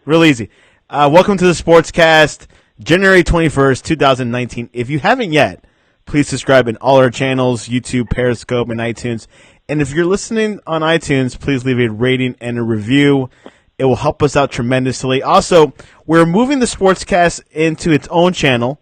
Real easy. Welcome to the Sportscast, January 21st, 2019. If you haven't yet, please subscribe in all our channels, YouTube, Periscope, and iTunes. And if you're listening on iTunes, please leave a rating and a review. It will help us out tremendously. Also, we're moving the Sportscast into its own channel.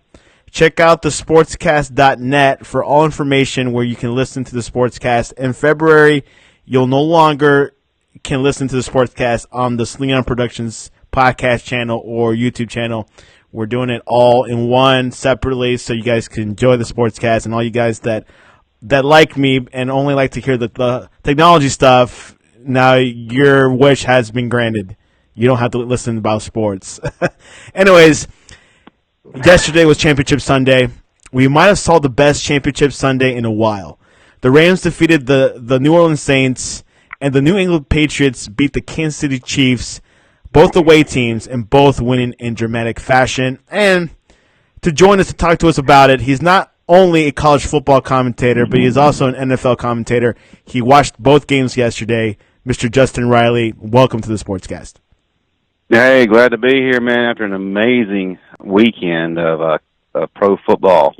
Check out the sportscast.net for all information where you can listen to the Sportscast. In February, you'll no longer can listen to the Sportscast on the Sling Productions podcast channel or YouTube channel. We're doing it all in one separately so you guys can enjoy the Sportscast. And all you guys that like me and only like to hear the technology stuff, now your wish has been granted. You don't have to listen about sports. Anyways, yesterday was Championship Sunday. We might have saw the best Championship Sunday in a while. The Rams defeated the New Orleans Saints, and the New England Patriots beat the Kansas City Chiefs, both away teams, and both winning in dramatic fashion. And to join us to talk to us about it, he's not only a college football commentator, but he's also an NFL commentator. He watched both games yesterday. Mr. Justin Riley, welcome to the Sportscast. Hey, glad to be here, man, after an amazing weekend of pro football.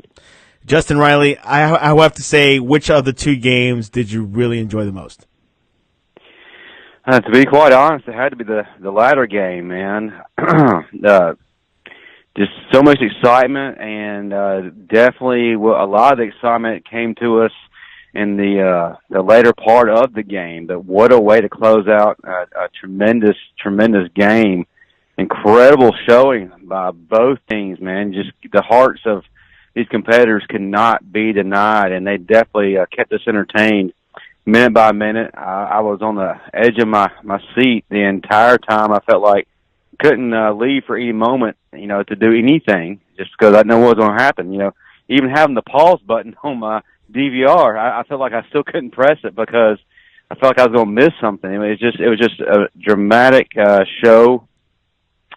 Justin Riley, I have to say, which of the two games did you really enjoy the most? To be quite honest, it had to be the latter game, man. Just so much excitement, and definitely a lot of the excitement came to us in the later part of the game. But what a way to close out a tremendous game. Incredible showing by both teams, man. Just the hearts of these competitors could not be denied, and they definitely kept us entertained minute by minute. I was on the edge of my seat the entire time. I felt like couldn't leave for any moment, to do anything, just because I know what was going to happen. Even having the pause button on my DVR, I felt like I still couldn't press it because I felt like I was going to miss something. It was just a dramatic show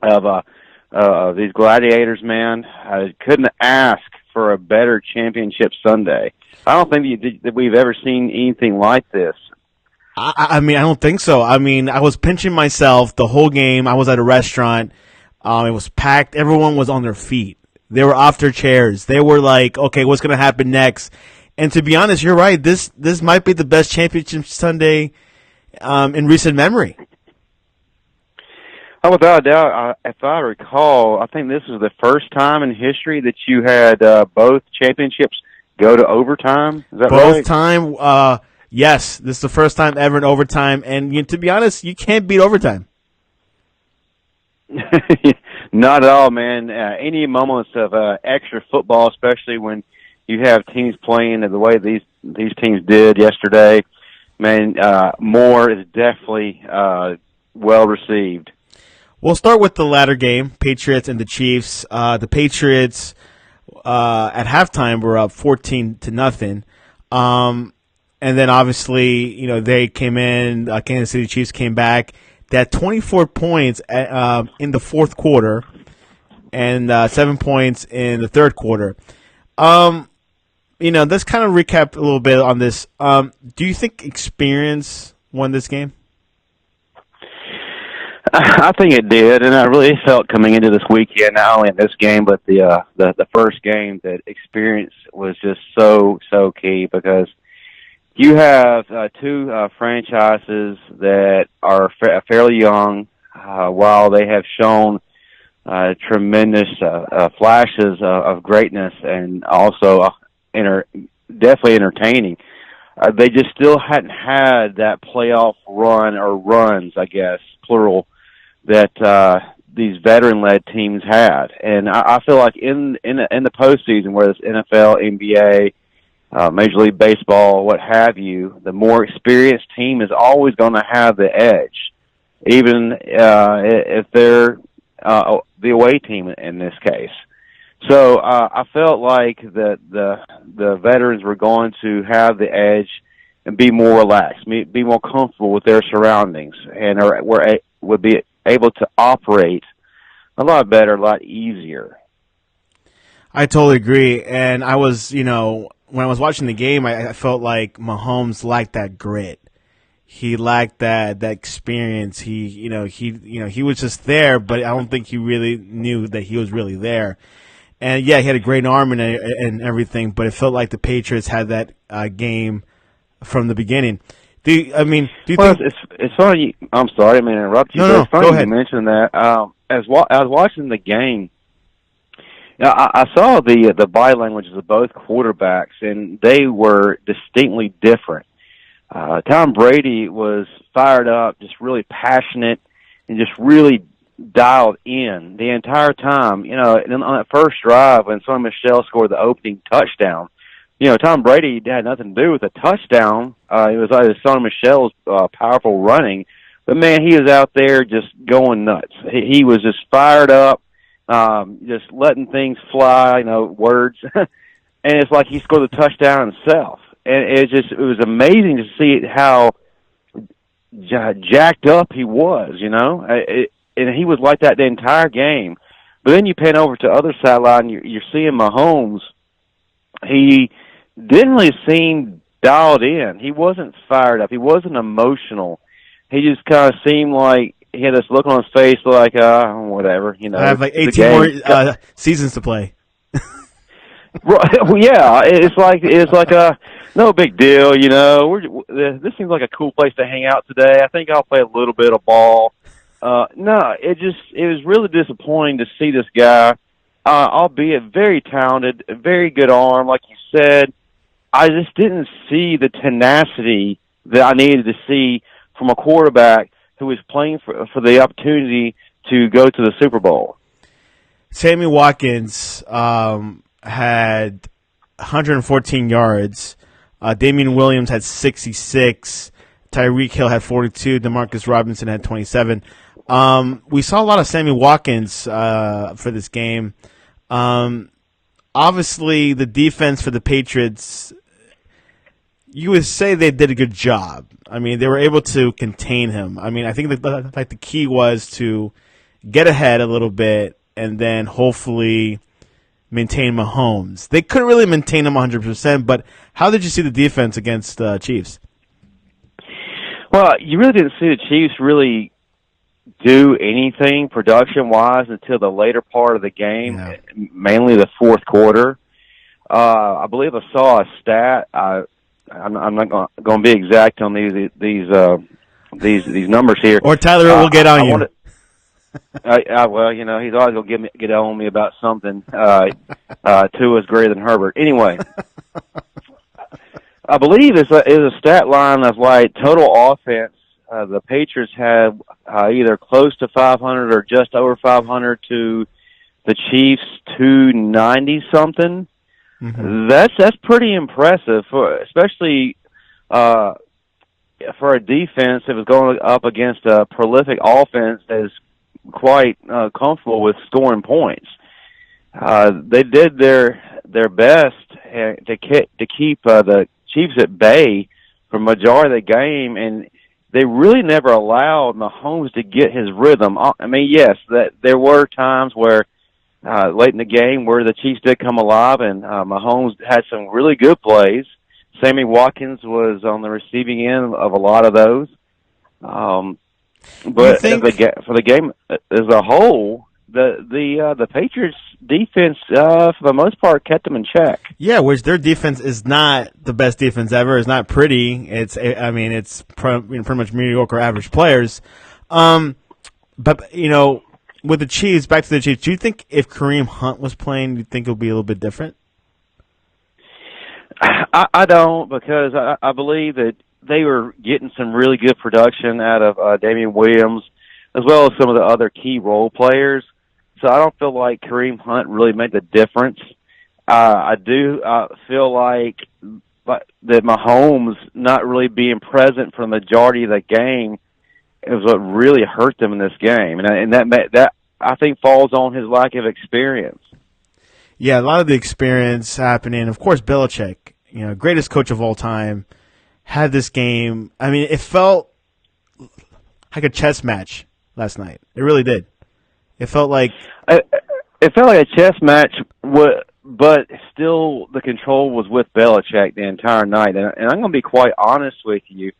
of these gladiators, man. I couldn't ask for a better championship Sunday. I don't think that we've ever seen anything like this. I mean, I don't think so. I mean, I was pinching myself the whole game. I was at a restaurant. It was packed. Everyone was on their feet. They were off their chairs. They were like, okay, what's going to happen next? And to be honest, you're right. This might be the best championship Sunday in recent memory. Oh, without a doubt, if I recall, I think this was the first time in history that you had both championships go to overtime. Is that right? Both time, yes. This is the first time ever in overtime. And to be honest, you can't beat overtime. Not at all, man. Any moments of extra football, especially when you have teams playing the way these teams did yesterday, man, more is definitely well received. We'll start with the latter game, Patriots and the Chiefs. The Patriots at halftime were up 14-0. And then obviously, they came in, Kansas City Chiefs came back. They had 24 points in the fourth quarter and 7 points in the third quarter. Let's kind of recap a little bit on this. Do you think experience won this game? I think it did, and I really felt coming into this weekend, not only in this game, but the first game, that experience was just so key, because you have two franchises that are fairly young, while they have shown tremendous flashes of greatness, and also definitely entertaining. They just still hadn't had that playoff run, or runs, I guess, plural, that these veteran-led teams had. And I feel like in the postseason, whether it's NFL, NBA, Major League Baseball, what have you, the more experienced team is always going to have the edge, even if they're the away team in this case. So I felt like the veterans were going to have the edge and be more relaxed, be more comfortable with their surroundings, and would be able to operate a lot better, a lot easier. I totally agree. And I was, when I was watching the game, I felt like Mahomes lacked that grit. he lacked that experience. He was just there, but I don't think he really knew that he was really there. And yeah, he had a great arm and everything, but it felt like the Patriots had that game from the beginning. Do you think? It's funny. I'm sorry, I mean, interrupt you. No, It's funny go ahead. you mentioned that. I was watching the game. I saw the body languages of both quarterbacks, and they were distinctly different. Tom Brady was fired up, just really passionate, and just really dialed in the entire time. And on that first drive, when Sonny Michel scored the opening touchdown, Tom Brady had nothing to do with the touchdown. It was like Sonny Michel's powerful running. But, man, he was out there just going nuts. He was just fired up, just letting things fly, words. And it's like he scored the touchdown himself. And it was amazing to see how jacked up he was, and he was like that the entire game. But then you pan over to the other sideline, you're seeing Mahomes. He didn't really seem dialed in. He wasn't fired up. He wasn't emotional. He just kind of seemed like he had this look on his face like, whatever, I have like 18 more seasons to play. Right? Well, yeah, it's like no big deal, This seems like a cool place to hang out today. I think I'll play a little bit of ball. No, it was really disappointing to see this guy, albeit very talented, very good arm, like you said. I just didn't see the tenacity that I needed to see from a quarterback who was playing for the opportunity to go to the Super Bowl. Sammy Watkins had 114 yards. Damian Williams had 66. Tyreek Hill had 42. DeMarcus Robinson had 27. We saw a lot of Sammy Watkins for this game. Obviously, the defense for the Patriots, you would say they did a good job. I mean, they were able to contain him. I mean, I think the key was to get ahead a little bit and then hopefully maintain Mahomes. They couldn't really maintain him 100%, but how did you see the defense against the Chiefs? Well, you really didn't see the Chiefs really do anything production-wise until the later part of the game, mainly the fourth quarter. I believe I saw a stat. I'm not going to be exact on these numbers here. Or Tyler will get on you. Well, he's always going to get on me about something. Two is greater than Herbert. Anyway, I believe it's a stat line of like total offense. The Patriots had either close to 500 or just over 500 to the Chiefs 290 something. Mm-hmm. That's pretty impressive, especially for a defense that was going up against a prolific offense that is quite comfortable with scoring points. They did their best to keep the Chiefs at bay for the majority of the game, and they really never allowed Mahomes to get his rhythm. I mean, yes, that there were times where late in the game where the Chiefs did come alive, and Mahomes had some really good plays. Sammy Watkins was on the receiving end of a lot of those. But for the game as a whole, the Patriots defense for the most part kept them in check. Yeah, which their defense is not the best defense ever. It's not pretty. It's pretty much mediocre average players. But with the Chiefs, back to the Chiefs, do you think if Kareem Hunt was playing, do you think it would be a little bit different? I don't, because I believe that they were getting some really good production out of Damian Williams, as well as some of the other key role players. So I don't feel like Kareem Hunt really made the difference. I do feel like that Mahomes not really being present for the majority of the game is what really hurt them in this game, and that I think falls on his lack of experience. Yeah, a lot of the experience happening. Of course, Belichick, greatest coach of all time, had this game. I mean, it felt like a chess match last night. It really did. It felt like a chess match, but still the control was with Belichick the entire night. And I'm going to be quite honest with you.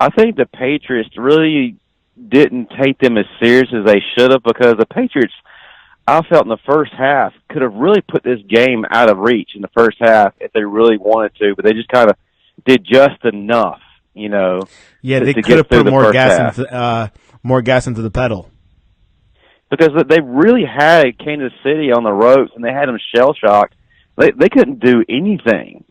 I think the Patriots really didn't take them as serious as they should have, because the Patriots, I felt in the first half, could have really put this game out of reach in the first half if they really wanted to, but they just kind of did just enough, Yeah, they to could get have through put the first half. more gas into the pedal. Because they really had Kansas City on the ropes, and they had them shell-shocked. They couldn't do anything,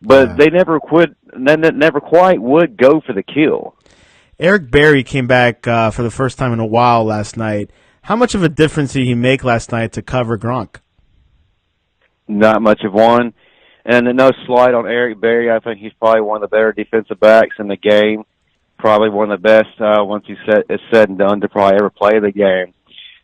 but Yeah. they never quite would go for the kill. Eric Berry came back for the first time in a while last night. How much of a difference did he make last night to cover Gronk? Not much of one. And no slight on Eric Berry. I think he's probably one of the better defensive backs in the game. Probably one of the best, once it's said and done, to probably ever play the game.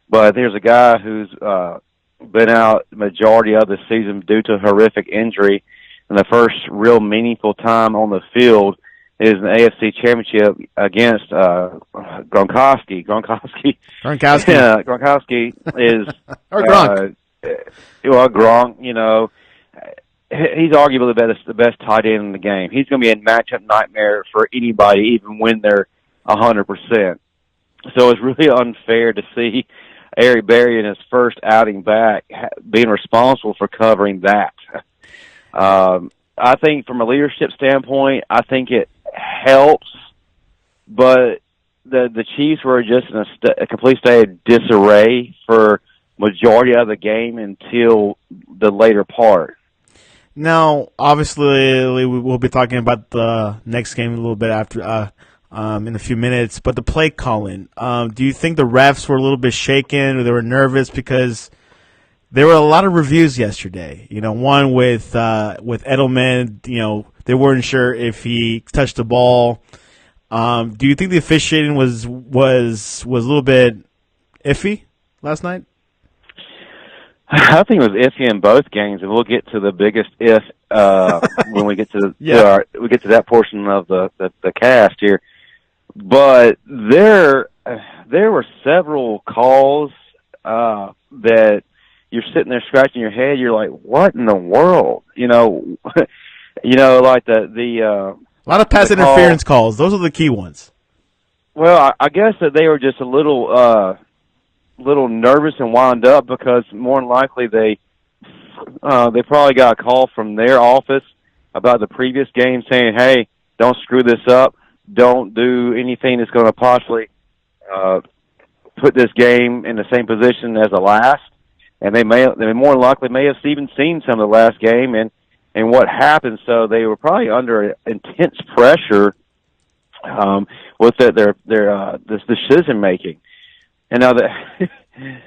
But there's a guy who's been out the majority of the season due to a horrific injury, and the first real meaningful time on the field is an AFC Championship against Gronkowski. Gronkowski. Yeah, Gronkowski is or Gronk. Gronk. He's arguably the best tight end in the game. He's going to be a matchup nightmare for anybody, even when they're 100%. So it's really unfair to see Eric Berry in his first outing back being responsible for covering that. I think from a leadership standpoint, I think it helps, but the Chiefs were just in a complete state of disarray for majority of the game until the later part. Now, obviously, we'll be talking about the next game a little bit after, in a few minutes. But the play calling, do you think the refs were a little bit shaken, or they were nervous because there were a lot of reviews yesterday? One with Edelman. They weren't sure if he touched the ball. Do you think the officiating was a little bit iffy last night? I think it was iffy in both games, and we'll get to the biggest if when we get to we get to that portion of the cast here. But there were several calls that you're sitting there scratching your head. You're like, what in the world? Like a lot of pass interference calls. Those are the key ones. Well, I guess that they were just a little nervous and wound up, because more than likely they probably got a call from their office about the previous game saying, hey, don't screw this up. Don't do anything that's going to possibly put this game in the same position as the last. And they more than likely may have even seen some of the last game and what happened. So they were probably under intense pressure with this decision making. And now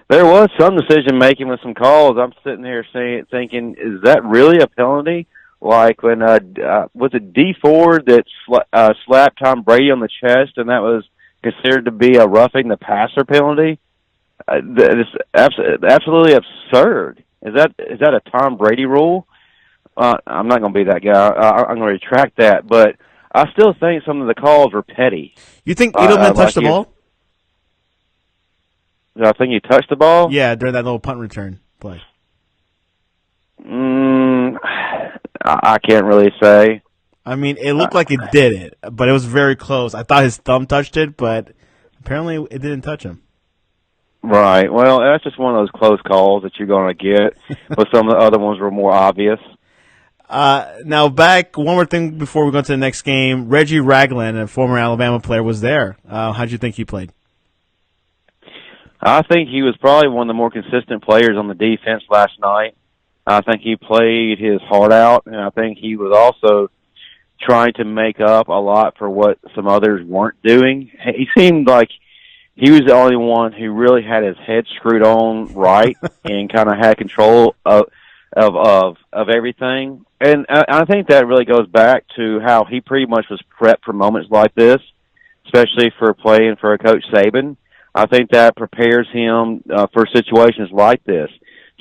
there was some decision making with some calls. I'm sitting here thinking, is that really a penalty? Like when was it D Ford that slapped Tom Brady on the chest, and that was considered to be a roughing the passer penalty? It's absolutely absurd. Is that a Tom Brady rule? I'm not going to be that guy. I'm going to retract that. But I still think some of the calls were petty. You think Edelman touched the ball? I think he touched the ball? Yeah, during that little punt return play. I can't really say. I mean, it looked like it did it, but it was very close. I thought his thumb touched it, but apparently it didn't touch him. Right. Well, that's just one of those close calls that you're going to get, but some of the other ones were more obvious. Now, back, one more thing before we go to the next game. Reggie Ragland, a former Alabama player, was there. How'd you think he played? I think he was probably one of the more consistent players on the defense last night. I think he played his heart out, and I think he was also trying to make up a lot for what some others weren't doing. He seemed like he was the only one who really had his head screwed on right and kind of had control of everything. And I think that really goes back to how he pretty much was prepped for moments like this, especially for playing for a Coach Saban. I think that prepares him for situations like this.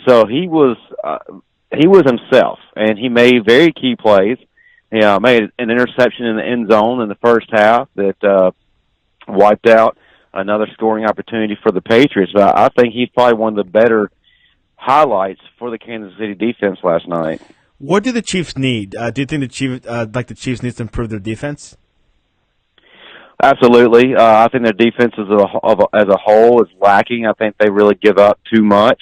So he was himself, and he made very key plays. Made an interception in the end zone in the first half that wiped out another scoring opportunity for the Patriots. But I think he's probably one of the better highlights for the Kansas City defense last night. What do the Chiefs need? Do you think the Chiefs need to improve their defense? Absolutely. I think their defense as a whole is lacking. I think they really give up too much.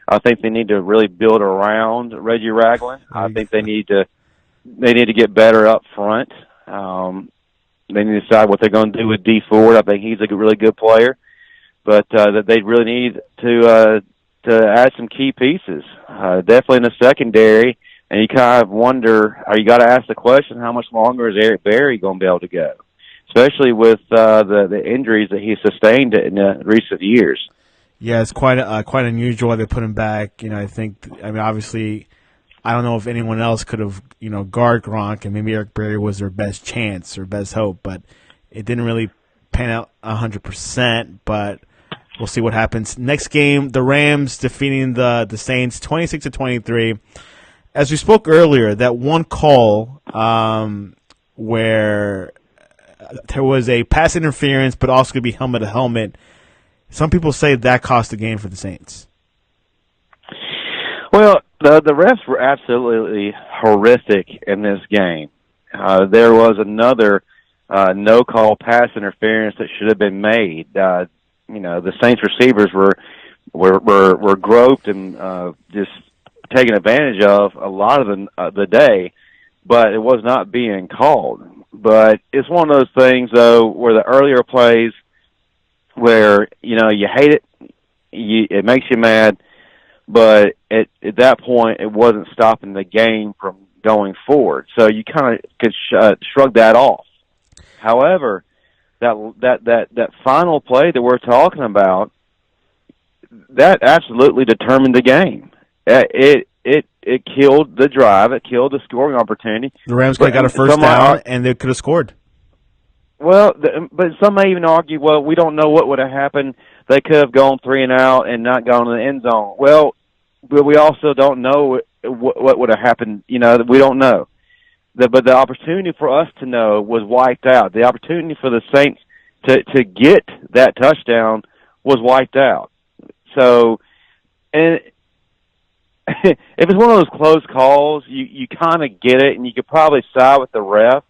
I think they need to really build around Reggie Ragland. I think they need to get better up front. They need to decide what they're going to do with D Ford. I think he's a really good player, but that they really need to add some key pieces. Definitely in the secondary, and you kind of wonder, or you got to ask the question, how much longer is Eric Berry going to be able to go, especially with the injuries that he sustained in recent years. Yeah, it's quite unusual they put him back. Obviously, I don't know if anyone else could have, guard Gronk, and maybe Eric Berry was their best chance or best hope, but it didn't really pan out 100%, but we'll see what happens. Next game, the Rams defeating the Saints 26-23. As we spoke earlier, that one call where there was a pass interference, but also could be helmet to helmet. Some people say that cost the game for the Saints. Well, the refs were absolutely horrific in this game. There was another no-call pass interference that should have been made. The Saints receivers were groped and just taken advantage of a lot of the day, but it was not being called. But it's one of those things, though, where the earlier plays, where you hate it, it makes you mad, but at that point it wasn't stopping the game from going forward. So you kind of could shrug that off. However, that final play that we're talking about, that absolutely determined the game. It killed the drive. It killed the scoring opportunity. The Rams could have got a first down, and they could have scored. Well, but some may even argue, well, we don't know what would have happened. They could have gone 3 and out and not gone to the end zone. Well, but we also don't know what would have happened. We don't know. But the opportunity for us to know was wiped out. The opportunity for the Saints to get that touchdown was wiped out. So, and if it's one of those close calls, you kind of get it, and you could probably side with the ref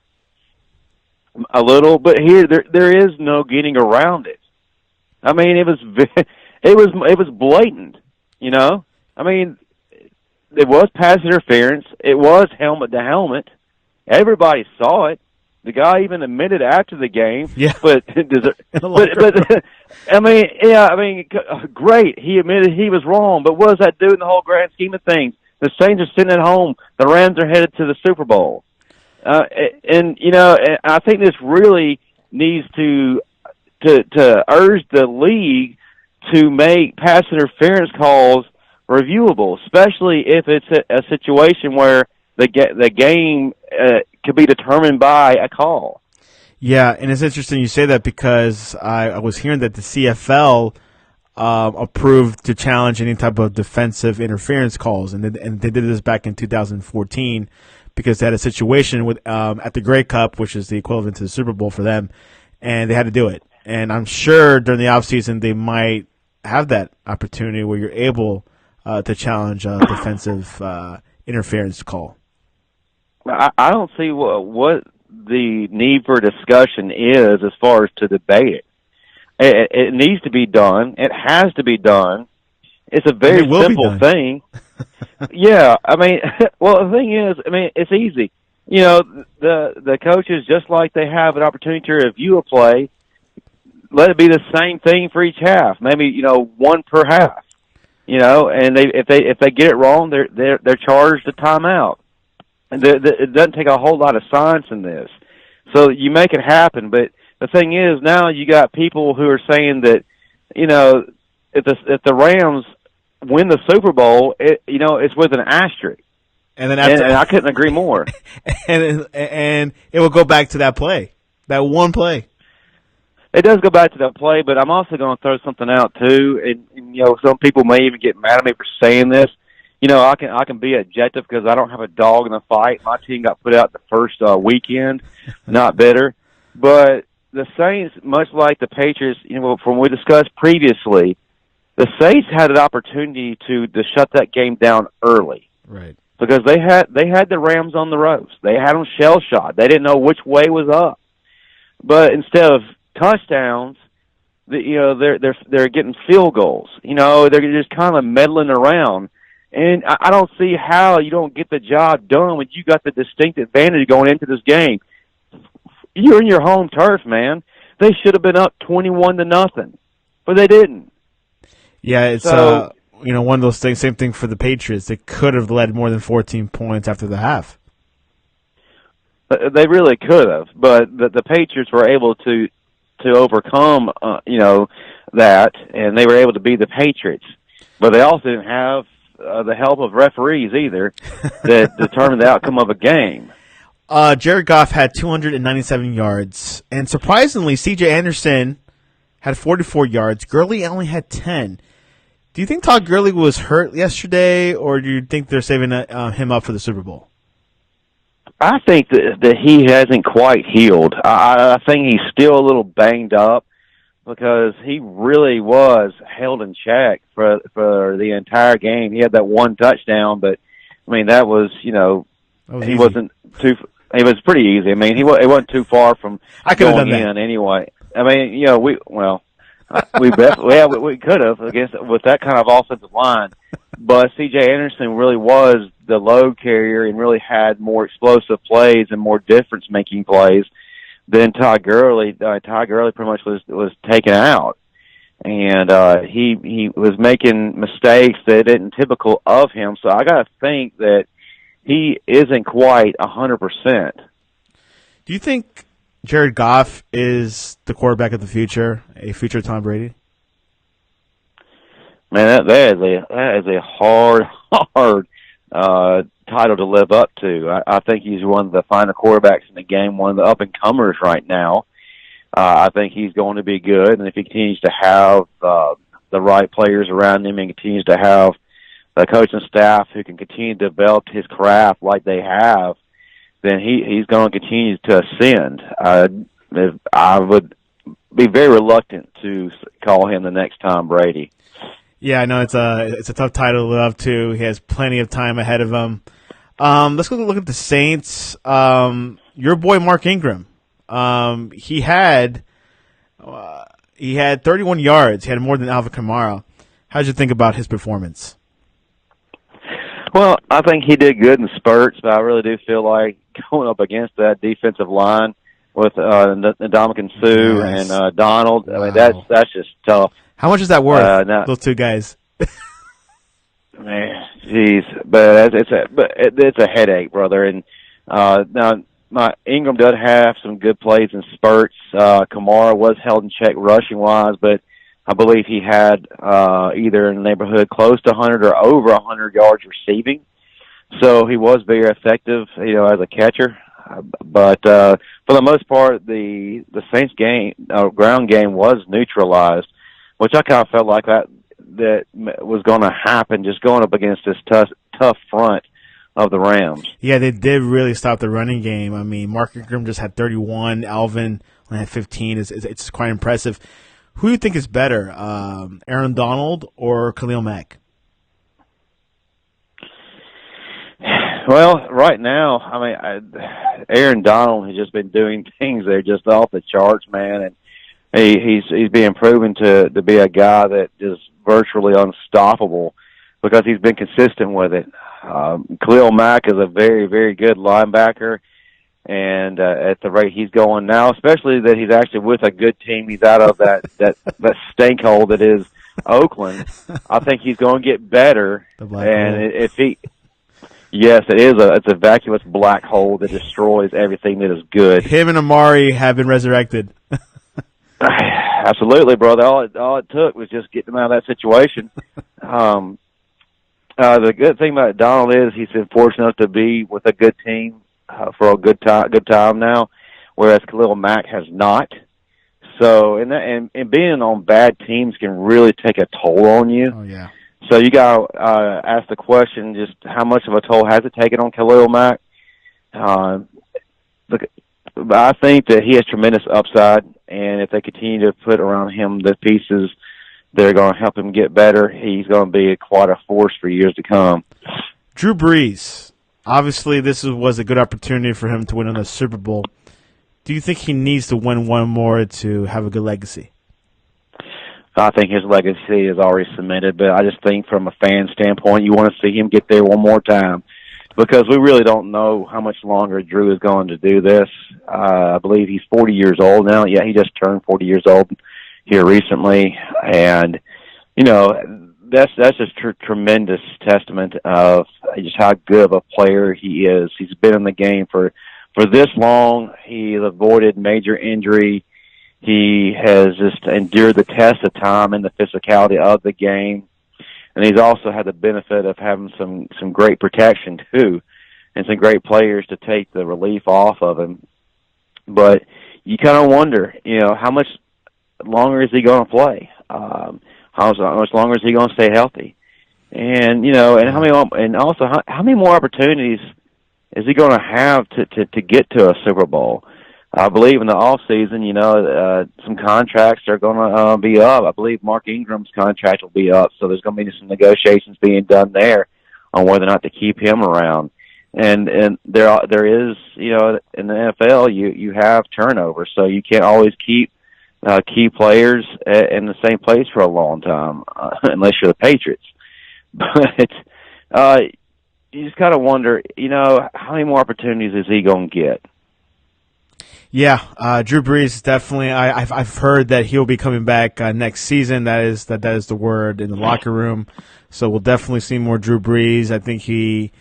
a little. But here, there is no getting around it. I mean, it was blatant. I mean, it was pass interference. It was helmet to helmet. Everybody saw it. The guy even admitted after the game. Yeah. But I mean, great. He admitted he was wrong. But what does that do in the whole grand scheme of things? The Saints are sitting at home. The Rams are headed to the Super Bowl. And I think this really needs to urge the league to make pass interference calls reviewable, especially if it's a situation where the game could be determined by a call. Yeah, and it's interesting you say that because I was hearing that the CFL approved to challenge any type of defensive interference calls, and they did this back in 2014 because they had a situation with at the Grey Cup, which is the equivalent to the Super Bowl for them, and they had to do it. And I'm sure during the offseason they might have that opportunity where you're able to challenge a defensive interference call. I don't see what the need for discussion is as far as to debate it. It needs to be done. It has to be done. It's a very simple thing. Yeah, I mean, well, the thing is, I mean, it's easy. The coaches, just like they have an opportunity to review a play, let it be the same thing for each half. Maybe one per half. And if they get it wrong, they're charged a timeout. And it doesn't take a whole lot of science in this, so you make it happen. But the thing is, now you got people who are saying that if the Rams win the Super Bowl, it's with an asterisk. And then and I couldn't agree more. and it will go back to that play, that one play. It does go back to that play, but I'm also going to throw something out too. And some people may even get mad at me for saying this. I can be objective because I don't have a dog in the fight. My team got put out the first weekend, not bitter. But the Saints, much like the Patriots, from what we discussed previously, the Saints had an opportunity to shut that game down early. Right. Because they had the Rams on the ropes. They had them shell shot. They didn't know which way was up. but instead of touchdowns, they're getting field goals. They're just kind of meddling around. And I don't see how you don't get the job done when you got the distinct advantage going into this game. You're in your home turf, man. They should have been up 21-0, but they didn't. Yeah, it's one of those things. Same thing for the Patriots. They could have led more than 14 points after the half. They really could have, but the Patriots were able to overcome that, and they were able to beat the Patriots. But they also didn't have the help of referees either that determined the outcome of a game. Jared Goff had 297 yards, and surprisingly, C.J. Anderson had 44 yards. Gurley only had 10. Do you think Todd Gurley was hurt yesterday, or do you think they're saving him up for the Super Bowl? I think that he hasn't quite healed. I think he's still a little banged up because he really was held in check for the entire game. He had that one touchdown, but I mean that was he wasn't too. It was pretty easy. I mean, it wasn't too far from going in anyway. I mean, we could have against with that kind of offensive line, but C.J. Anderson really was the load carrier and really had more explosive plays and more difference-making plays than Todd Gurley. Todd Gurley pretty much was taken out, and he was making mistakes that isn't typical of him. So I got to think that he isn't quite 100%. Do you think Jared Goff is the quarterback of the future, a future Tom Brady? Man, that is a hard title to live up to. I think he's one of the finer quarterbacks in the game, one of the up-and-comers right now. I think he's going to be good, and if he continues to have the right players around him and continues to have the coaching staff who can continue to develop his craft like they have, then he's going to continue to ascend. I would be very reluctant to call him the next Tom Brady. Yeah, I know it's a tough title to live up to. He has plenty of time ahead of him. Let's go look at the Saints. Your boy Mark Ingram. He had 31 yards. He had more than Alvin Kamara. How did you think about his performance? Well, I think he did good in spurts, but I really do feel like going up against that defensive line with Ndamukong Suh and Donald. Wow. I mean, that's just tough. How much is that worth? Those two guys. Man, jeez, but it's a headache, brother. And now Ingram does have some good plays in spurts. Kamara was held in check rushing wise, but I believe he had either in the neighborhood close to 100 or over 100 yards receiving. So he was very effective, as a catcher. But for the most part, the Saints ground game was neutralized, which I kind of felt like that was going to happen, just going up against this tough front of the Rams. Yeah, they did really stop the running game. I mean, Mark Ingram just had 31. Alvin only had 15. It's quite impressive. Who do you think is better, Aaron Donald or Khalil Mack? Well, right now, I mean, Aaron Donald has just been doing things that are just off the charts, man, and he's being proven to be a guy that is virtually unstoppable because he's been consistent with it. Khalil Mack is a very, very good linebacker, and at the rate he's going now, especially that he's actually with a good team, he's out of that stink hole that is Oakland. I think he's going to get better, and yes, it's a vacuous black hole that destroys everything that is good. Him and Amari have been resurrected. Absolutely, brother. All it took was just getting him out of that situation. The good thing about Donald is he's been fortunate enough to be with a good team for a good time now, whereas Khalil Mack has not. So, and being on bad teams can really take a toll on you. Oh yeah. So you got to ask the question: just how much of a toll has it taken on Khalil Mack? But I think that he has tremendous upside, and if they continue to put around him the pieces that are going to help him get better, he's going to be quite a force for years to come. Drew Brees. Obviously, this was a good opportunity for him to win another Super Bowl. do you think he needs to win one more to have a good legacy? I think his legacy is already cemented, but I just think from a fan standpoint, you want to see him get there one more time because we really don't know how much longer Drew is going to do this. I believe he's 40 years old now. Yeah, he just turned 40 years old here recently, and that's just tremendous testament of just how good of a player he is. He's been in the game for this long. He's avoided major injury. He has just endured the test of time and the physicality of the game. And he's also had the benefit of having some great protection, too, and some great players to take the relief off of him. But you kind of wonder, how much longer is he going to play? How much longer is he going to stay healthy? And, and how many more opportunities is he going to have to get to a Super Bowl? I believe in the off season, some contracts are going to be up. I believe Mark Ingram's contract will be up, so there's going to be some negotiations being done there on whether or not to keep him around. And there is, in the NFL, you have turnover, so you can't always keep key players in the same place for a long time, unless you're the Patriots. But you just kind of wonder, how many more opportunities is he going to get? Yeah, Drew Brees definitely. I've heard that he'll be coming back next season. That is the word in the locker room. So we'll definitely see more Drew Brees. I think he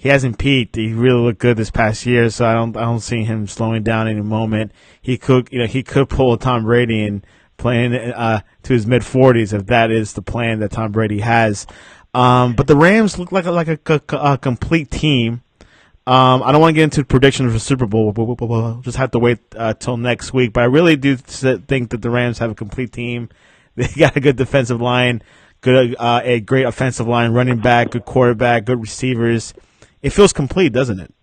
hasn't peaked. He really looked good this past year. So I don't see him slowing down any moment. He could pull a Tom Brady and playing to his mid-40s if that is the plan that Tom Brady has. But the Rams look like a complete team. I don't want to get into predictions for Super Bowl. We'll just have to wait till next week. But I really do think that the Rams have a complete team. They got a good defensive line, a great offensive line, running back, good quarterback, good receivers. It feels complete, doesn't it?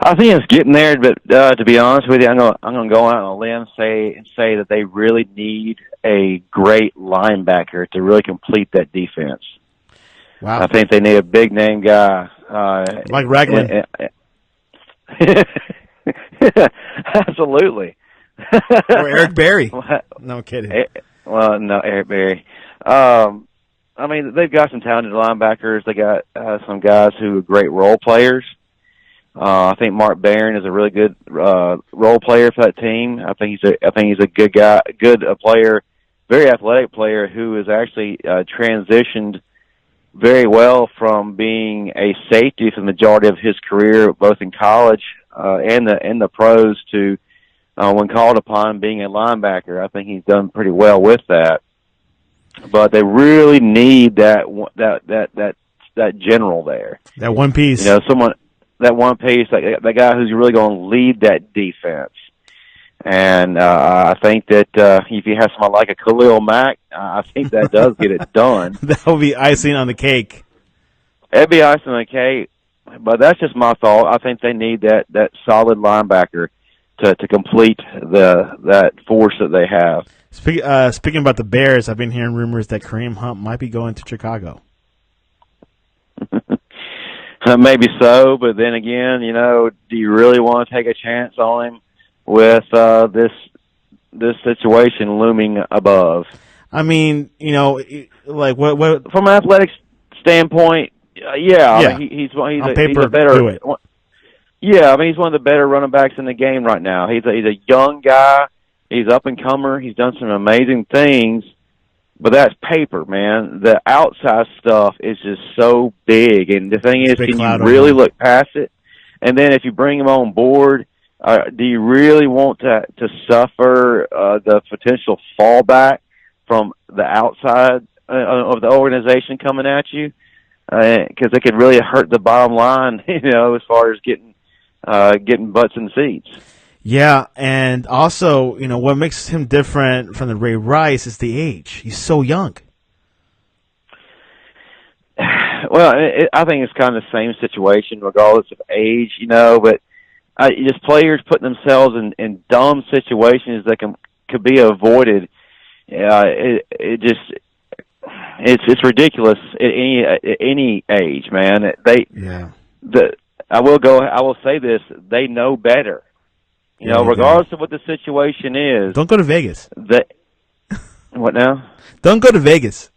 I think it's getting there. But to be honest with you, I'm going to go out on a limb and say that they really need a great linebacker to really complete that defense. Wow. I think they need a big name guy. Like Ragland. Absolutely. Or Eric Berry. No kidding. Well, no, Eric Berry. They've got some talented linebackers. They got some guys who are great role players. I think Mark Barron is a really good role player for that team. I think he's a good guy, good player, very athletic player who has actually transitioned very well from being a safety for the majority of his career, both in college and the pros, to when called upon being a linebacker. I think he's done pretty well with that. But they really need that general there. That one piece. That one piece, that guy who's really going to lead that defense. And I think that if you have someone like a Khalil Mack, I think that does get it done. That will be icing on the cake. It'd be icing on the cake, but that's just my thought. I think they need that solid linebacker to complete that force that they have. Speaking about the Bears, I've been hearing rumors that Kareem Hunt might be going to Chicago. Maybe so, but then again, do you really want to take a chance on him with this situation looming above? I mean, like what from an athletic standpoint, yeah. Yeah. He's on paper, he's a better. do it. Yeah, he's one of the better running backs in the game right now. He's a young guy. He's up and comer. He's done some amazing things, but that's paper, man. The outside stuff is just so big, and the thing is, can you really look past it? And then if you bring him on board, do you really want to suffer the potential fallback from the outside of the organization coming at you? Because it could really hurt the bottom line, as far as getting butts in seats. Yeah, and also, what makes him different from the Ray Rice is the age. He's so young. Well, I think it's kind of the same situation regardless of age, but just players putting themselves in dumb situations that could be avoided. It's ridiculous at any age, man. I will say this: they know better. You know, regardless of what the situation is. Don't go to Vegas. What now? Don't go to Vegas.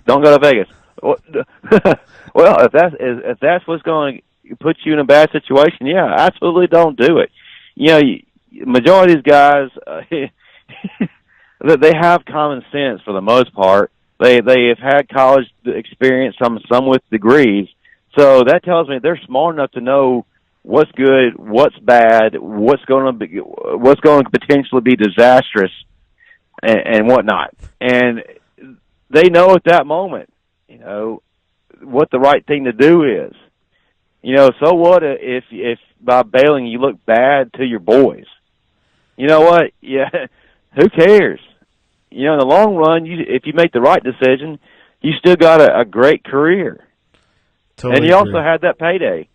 Don't go to Vegas. Well, if that's what's going to put you in a bad situation, yeah, absolutely don't do it. You know, majority of these guys, they have common sense for the most part. They have had college experience, some with degrees. So that tells me they're smart enough to know what's good, what's bad, what's going to potentially be disastrous, and whatnot. And they know at that moment, you know, what the right thing to do is. You know, so what if by bailing you look bad to your boys? You know what? Yeah, who cares? You know, in the long run, if you make the right decision, you still got a great career. Totally and you agree. also had that payday.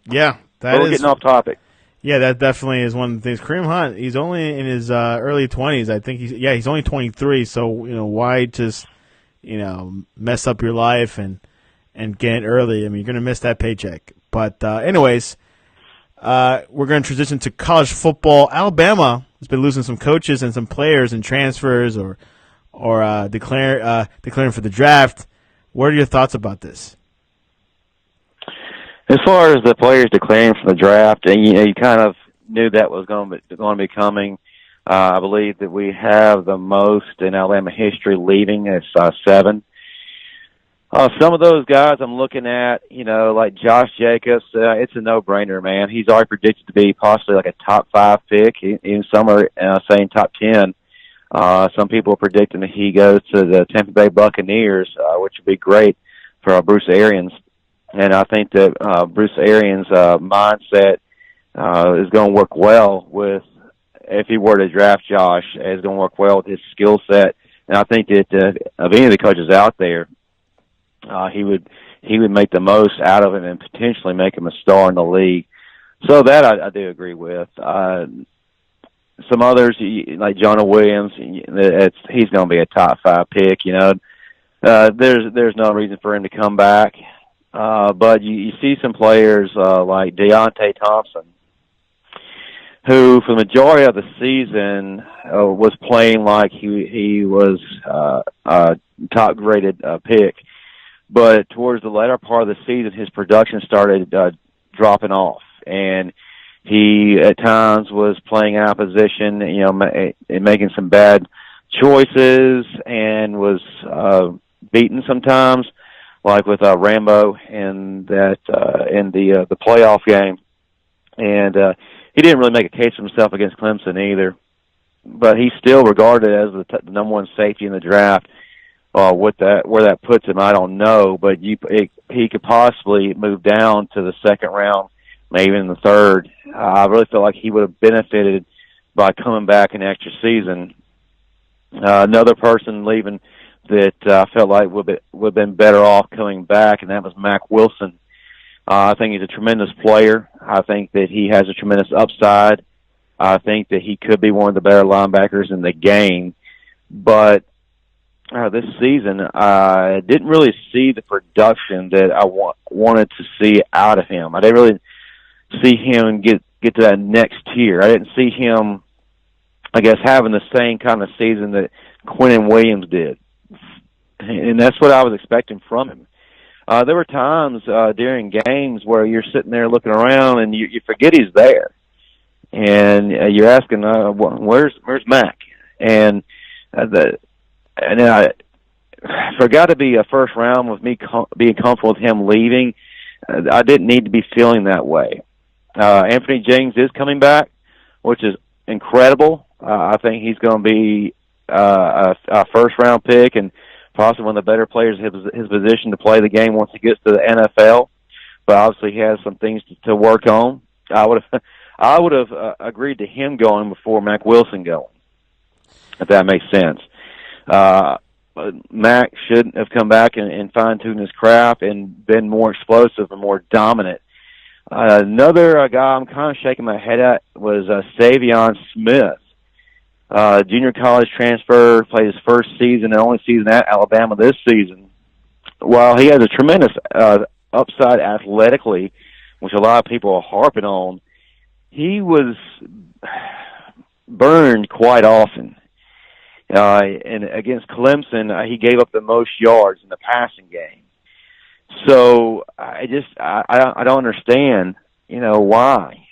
Yeah, we're getting off topic. Yeah, that definitely is one of the things. Kareem Hunt, he's only in his early 20s. I think he's only 23. So why just mess up your life and get it early? I mean, you're going to miss that paycheck. But anyways, we're going to transition to college football. Alabama has been losing some coaches and some players and transfers or declaring for the draft. What are your thoughts about this? As far as the players declaring for the draft, and you kind of knew that was going to be coming. I believe that we have the most in Alabama history leaving. It's 7. Some of those guys I'm looking at, like Josh Jacobs, it's a no-brainer, man. He's already predicted to be possibly like a top 5 pick. Even some are saying top 10. Some people are predicting that he goes to the Tampa Bay Buccaneers, which would be great for Bruce Arians. And I think that Bruce Arians' mindset is going to work well with, if he were to draft Josh, is going to work well with his skill set. And I think that of any of the coaches out there, he would make the most out of him and potentially make him a star in the league. So that I do agree with. Some others, like Jonah Williams, he's going to be a top 5 pick. There's no reason for him to come back. But you see some players like Deontay Thompson, who for the majority of the season was playing like he was a top-graded pick. But towards the latter part of the season, his production started dropping off, and he at times was playing out of position, and making some bad choices, and was beaten sometimes, like with Rambo in the playoff game, and he didn't really make a case for himself against Clemson either. But he's still regarded as the number 1 safety in the draft. Where that puts him, I don't know. But he could possibly move down to the 2nd round, maybe in the 3rd. I really feel like he would have benefited by coming back an extra season. Another person leaving that I felt like would have been better off coming back, and that was Mack Wilson. I think he's a tremendous player. I think that he has a tremendous upside. I think that he could be one of the better linebackers in the game. But this season, I didn't really see the production that I wanted to see out of him. I didn't really see him get to that next tier. I didn't see him, I guess, having the same kind of season that Quinnen Williams did. And that's what I was expecting from him. There were times during games where you're sitting there looking around and you forget he's there. And you're asking, where's Mac? And I forgot to be a first round with me being comfortable with him leaving. I didn't need to be feeling that way. Anthony Jennings is coming back, which is incredible. I think he's going to be a first-round pick and possibly one of the better players in his position to play the game once he gets to the NFL. But obviously he has some things to work on. I would have agreed to him going before Mack Wilson going, if that makes sense. Mac should have come back and fine-tuned his craft and been more explosive and more dominant. Another guy I'm kind of shaking my head at was Savion Smith. Junior college transfer, played his first season and only season at Alabama this season. While he has a tremendous upside athletically, which a lot of people are harping on, he was burned quite often. And against Clemson, he gave up the most yards in the passing game. So I don't understand, why.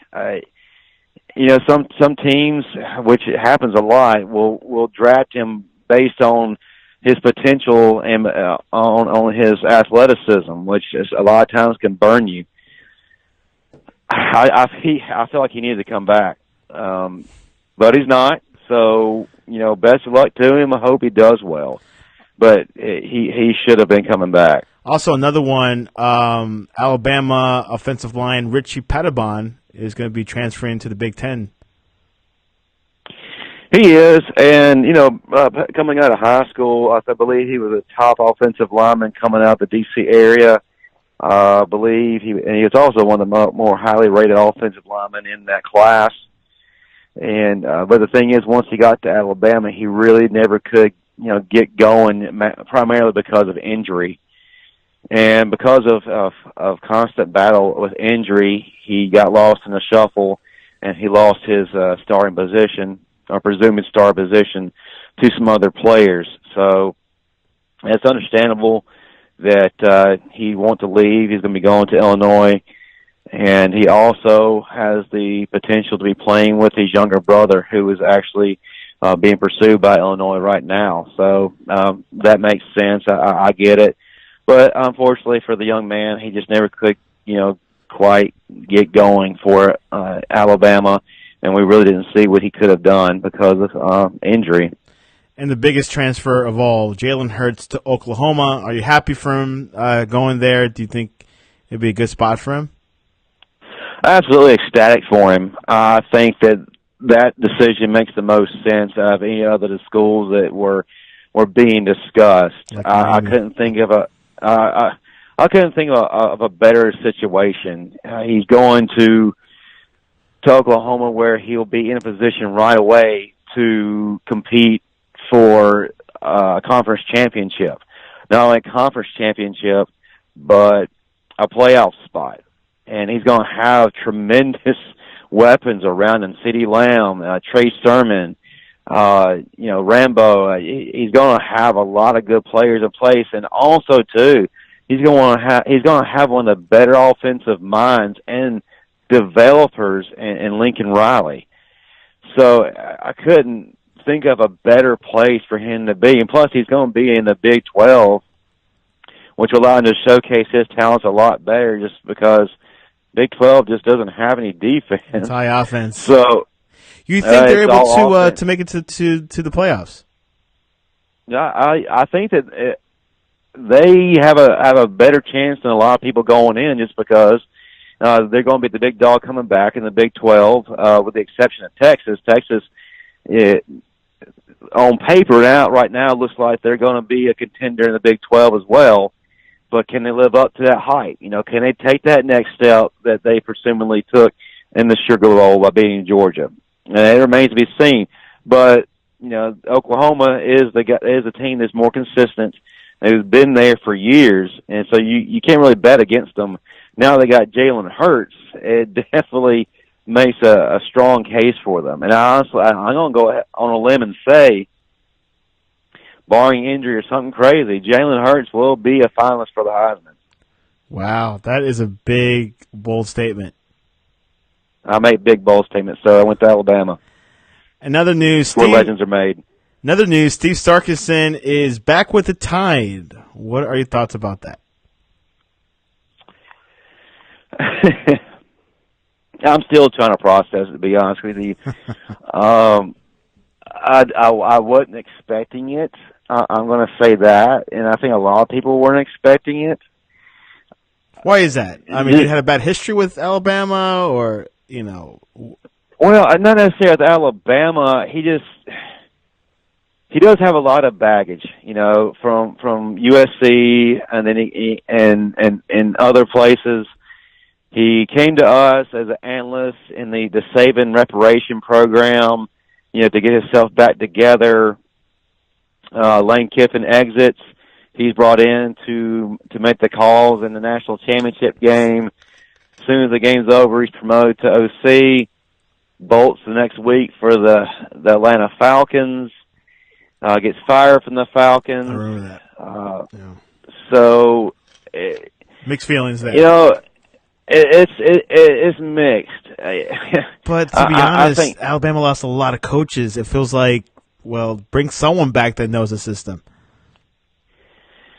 Some teams, which it happens a lot, will draft him based on his potential and on his athleticism, which is a lot of times can burn you. I feel like he needs to come back, but he's not. So best of luck to him. I hope he does well, but he should have been coming back. Also, another one, Alabama offensive line Richie Patibon is going to be transferring to the Big Ten. He is, and coming out of high school, I believe he was a top offensive lineman coming out of the D.C. area. I believe he was also one of the more highly rated offensive linemen in that class. And but the thing is, once he got to Alabama, he really never could, get going, primarily because of injury. And because of constant battle with injury, he got lost in the shuffle, and he lost his starting position, or presumed star position, to some other players. So it's understandable that he wants to leave. He's going to be going to Illinois, and he also has the potential to be playing with his younger brother, who is actually being pursued by Illinois right now. So that makes sense. I get it. But unfortunately for the young man, he just never could, quite get going for Alabama, and we really didn't see what he could have done because of injury. And the biggest transfer of all, Jalen Hurts to Oklahoma. Are you happy for him going there? Do you think it'd be a good spot for him? Absolutely ecstatic for him. I think that decision makes the most sense out of any other of the schools that were being discussed. I couldn't think of a better situation. He's going to Oklahoma, where he'll be in a position right away to compete for a conference championship. Not only a conference championship, but a playoff spot. And he's going to have tremendous weapons around him. CeeDee Lamb, Trey Sermon, Rambo. He's going to have a lot of good players in place, and also too, he's going to have one of the better offensive minds and developers in Lincoln Riley. So I couldn't think of a better place for him to be. And plus, he's going to be in the Big 12, which will allow him to showcase his talents a lot better, just because Big 12 just doesn't have any defense. It's high offense. So you think they're able to make it to the playoffs? Yeah, I think that they have a better chance than a lot of people going in, just because they're going to be the big dog coming back in the Big 12, with the exception of Texas. Texas, on paper right now looks like they're going to be a contender in the Big 12 as well. But can they live up to that height? Can they take that next step that they presumably took in the Sugar Bowl by beating Georgia? And it remains to be seen. But Oklahoma is a team that's more consistent. They've been there for years, and so you can't really bet against them. Now they got Jalen Hurts. It definitely makes a strong case for them. And honestly, I'm going to go on a limb and say, barring injury or something crazy, Jalen Hurts will be a finalist for the Heisman. Wow, that is a big, bold statement. I make big, bold statements, so I went to Alabama. Another news, where legends are made. Another news, Steve Sarkisian is back with the Tide. What are your thoughts about that? I'm still trying to process it, to be honest with you. I wasn't expecting it. I'm going to say that, and I think a lot of people weren't expecting it. Why is that? I mean, you had a bad history with Alabama, or Well, not necessarily with Alabama. He does have a lot of baggage, from USC, and then and other places. He came to us as an analyst in the Saban reparation program, to get himself back together. Lane Kiffin exits. He's brought in to make the calls in the national championship game. As soon as the game's over, he's promoted to OC. bolts the next week for the Atlanta Falcons. Gets fired from the Falcons. I remember that. Yeah. So, Mixed feelings there. You know, it's mixed. But to be honest, I think Alabama lost a lot of coaches. It feels like, well, bring someone back that knows the system.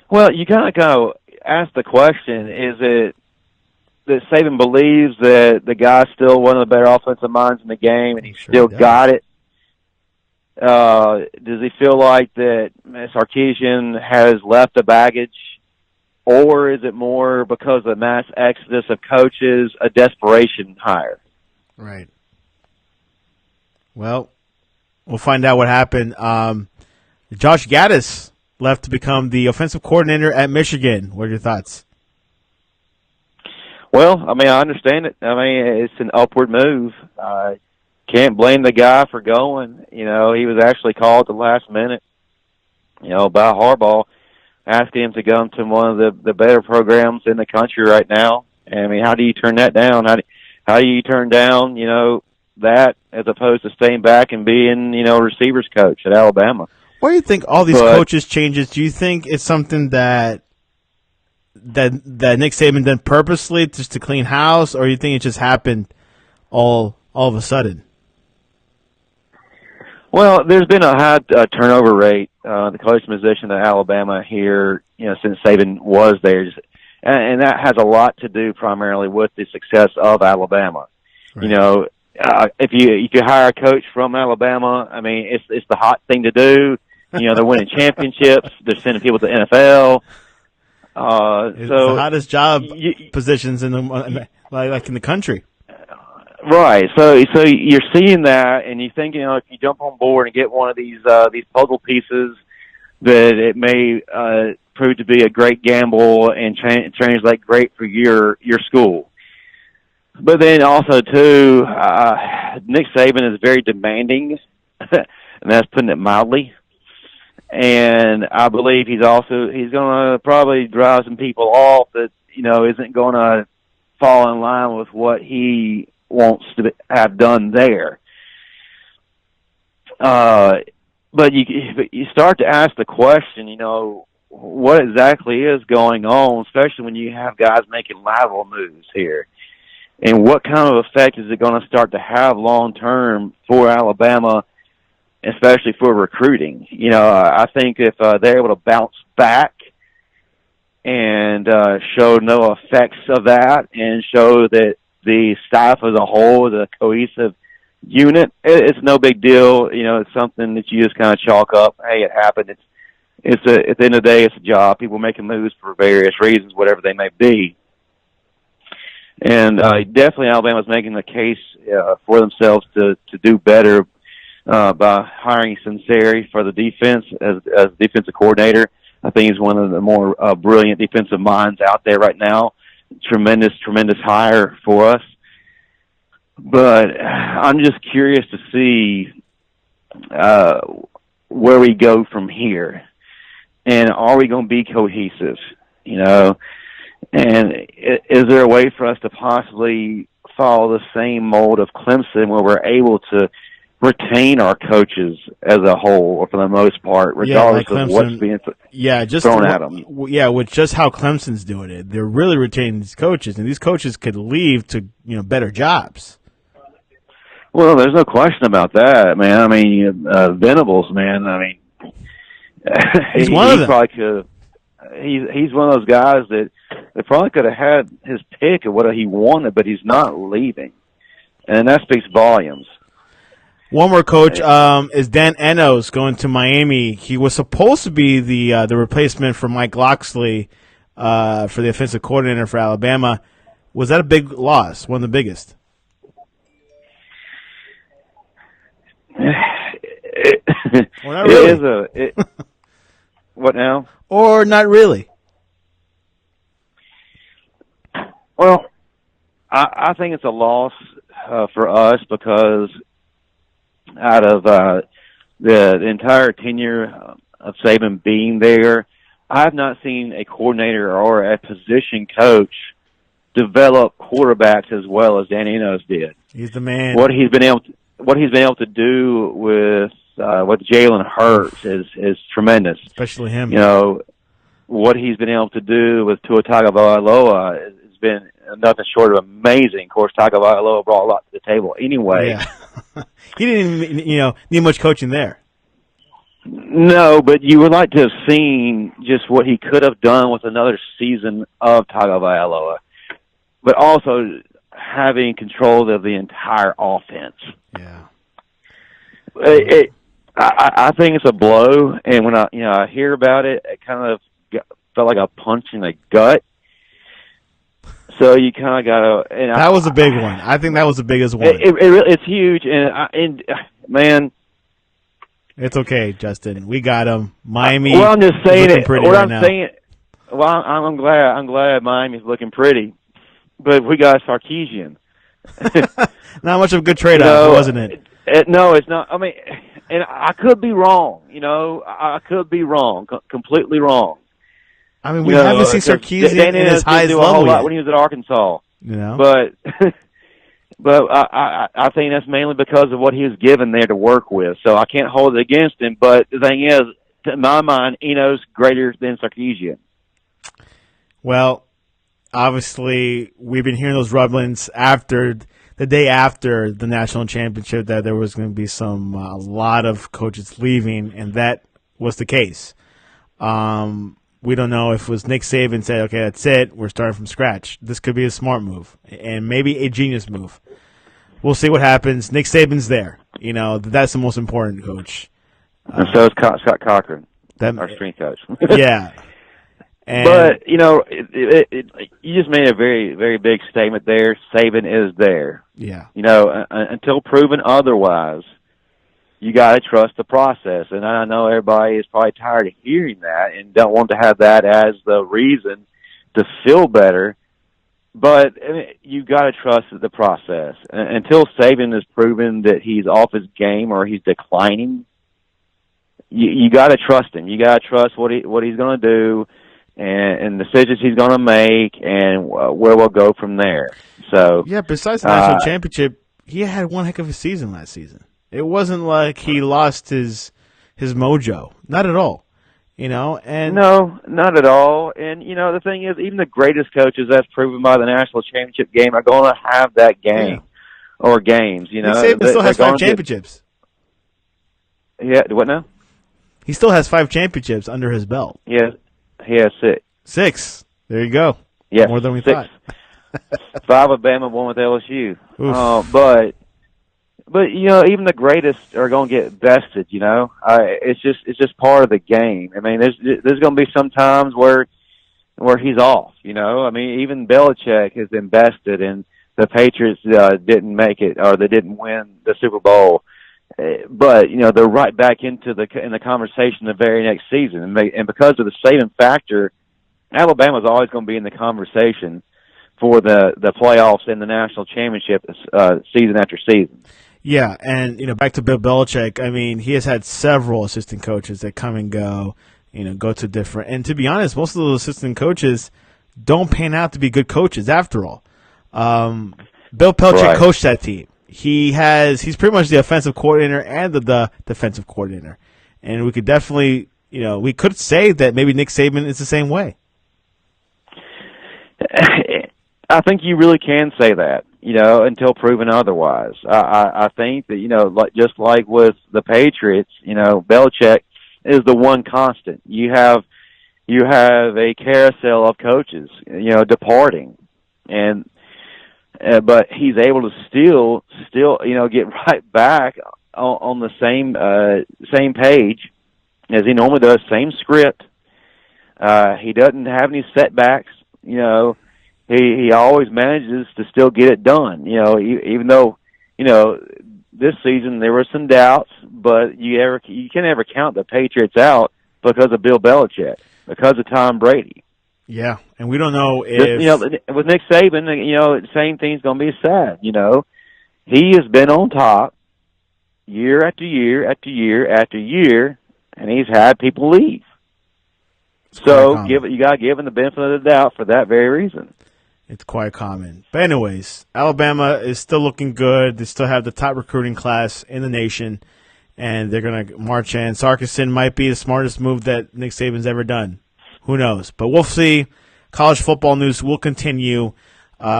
Well, you kind of ask the question: is it that Saban believes that the guy's still one of the better offensive minds in the game, and he still got it? Does he feel like that Sarkisian has left the baggage, or is it more because of the mass exodus of coaches, a desperation hire? Right. Well, we'll find out what happened. Josh Gaddis left to become the offensive coordinator at Michigan. What are your thoughts? Well, I mean, I understand it. I mean, it's an upward move. Can't blame the guy for going. You know, he was actually called at the last minute, by Harbaugh, asking him to go to one of the better programs in the country right now. And, I mean, how do you turn that down? How do you turn down, that as opposed to staying back and being, receivers coach at Alabama? What do you think all these coaches changes? Do you think it's something that Nick Saban did purposely just to clean house, or you think it just happened all of a sudden? Well, there's been a high turnover rate, the coaching position at Alabama here, since Saban was there, and that has a lot to do primarily with the success of Alabama. Right. If you could hire a coach from Alabama, I mean, it's the hot thing to do. They're winning championships. They're sending people to the NFL. It's the hottest job positions in the like in the country. Right. So you're seeing that, and you think, if you jump on board and get one of these puzzle pieces, that it may prove to be a great gamble and translate great for your school. But then also too, Nick Saban is very demanding, and that's putting it mildly. And I believe he's going to probably drive some people off that isn't going to fall in line with what he wants to have done there. But you start to ask the question, what exactly is going on, especially when you have guys making lateral moves here. And what kind of effect is it going to start to have long-term for Alabama, especially for recruiting? I think if they're able to bounce back and show no effects of that and show that the staff as a whole is a cohesive unit, it's no big deal. It's something that you just kind of chalk up. Hey, it happened. At the end of the day, it's a job. People making moves for various reasons, whatever they may be. And definitely Alabama's making the case for themselves to do better by hiring Sinceri for the defense as defensive coordinator. I think he's one of the more brilliant defensive minds out there right now. Tremendous hire for us. But I'm just curious to see where we go from here. And are we going to be cohesive? And is there a way for us to possibly follow the same mold of Clemson where we're able to retain our coaches as a whole, or for the most part, regardless of what's being thrown at them? Yeah, with just how Clemson's doing it, they're really retaining these coaches, and these coaches could leave to better jobs. Well, there's no question about that, man. I mean, Venables, man. I mean, he's one of them. He's one of those guys that they probably could have had his pick of what he wanted, but he's not leaving, and that speaks volumes. One more coach is Dan Enos going to Miami. He was supposed to be the replacement for Mike Locksley for the offensive coordinator for Alabama. Was that a big loss? One of the biggest? Well, not really. What now? Or not really? Well, I think it's a loss for us because out of the entire tenure of Saban being there, I have not seen a coordinator or a position coach develop quarterbacks as well as Dan Enos did. He's the man. What he's been able to do with Jalen Hurts is tremendous. Especially him. You know, what he's been able to do with Tua Tagovailoa has been nothing short of amazing. Of course, Tagovailoa brought a lot to the table anyway. Yeah. He didn't even, need much coaching there. No, but you would like to have seen just what he could have done with another season of Tagovailoa, but also having control of the entire offense. Yeah. I think it's a blow, and when I hear about it, it kind of felt like a punch in the gut. So you kind of got to. That was a big one. I think that was the biggest one. It's huge, and man, it's okay, Justin. We got him. Miami. Well, I'm just saying it. What I'm saying. Well, I'm glad Miami's looking pretty, but we got Sarkisian. Not much of a good trade-off, wasn't it? No, it's not. I mean, and I could be wrong. I could be wrong, completely wrong. I mean, we haven't seen Sarkisian in his highest level yet. When he was at Arkansas. But I think that's mainly because of what he was given there to work with. So I can't hold it against him. But the thing is, in my mind, Eno's greater than Sarkisian. Well, obviously, we've been hearing those rumblings after the day after the national championship that there was going to be a lot of coaches leaving, and that was the case. We don't know if it was Nick Saban said, okay, that's it, we're starting from scratch. This could be a smart move and maybe a genius move. We'll see what happens. Nick Saban's there. That's the most important coach. And so is Scott Cochran, our strength coach. Yeah. But, you just made a very, very big statement there. Saban is there. Yeah. Until proven otherwise, you got to trust the process. And I know everybody is probably tired of hearing that and don't want to have that as the reason to feel better. But you got to trust the process. Until Saban has proven that he's off his game or he's declining, you got to trust him. You got to trust what he's going to do. And decisions he's going to make, and where we'll go from there. So yeah, besides the national championship, he had one heck of a season last season. It wasn't like he lost his mojo, not at all. And no, not at all. And the thing is, even the greatest coaches, that's proven by the national championship game, are going to have that game or games. Nick Saban still has 5 championships. Yeah, what now? He still has 5 championships under his belt. Yeah. He has 6. 6. There you go. Yeah, more than we 6. thought. 5 with Bama, 1 with LSU. But even the greatest are going to get bested. It's just part of the game. I mean, there's going to be some times where he's off. I mean, even Belichick has been bested, and the Patriots didn't make it, or they didn't win the Super Bowl. But they're right back into the conversation the very next season, and because of the Saban factor, Alabama's always going to be in the conversation for the playoffs and the national championship season after season. Yeah, and back to Bill Belichick. I mean, he has had several assistant coaches that come and go, go to different. And to be honest, most of those assistant coaches don't pan out to be good coaches. After all, Bill Belichick coached that team. He's pretty much the offensive coordinator and the defensive coordinator. And we could definitely, we could say that maybe Nick Saban is the same way. I think you really can say that, until proven otherwise. I think that, just like with the Patriots, Belichick is the one constant. You have a carousel of coaches, departing, and but he's able to still get right back on the same page as he normally does, same script. He doesn't have any setbacks. He always manages to still get it done. Even though this season there were some doubts, but you can never count the Patriots out because of Bill Belichick, because of Tom Brady. Yeah, and we don't know if with Nick Saban, the same thing's going to be said. He has been on top year after year after year after year, and he's had people leave. So you got to give him the benefit of the doubt for that very reason. It's quite common. But anyways, Alabama is still looking good. They still have the top recruiting class in the nation, and they're going to march in. Sarkisian might be the smartest move that Nick Saban's ever done. Who knows? But we'll see. College football news will continue.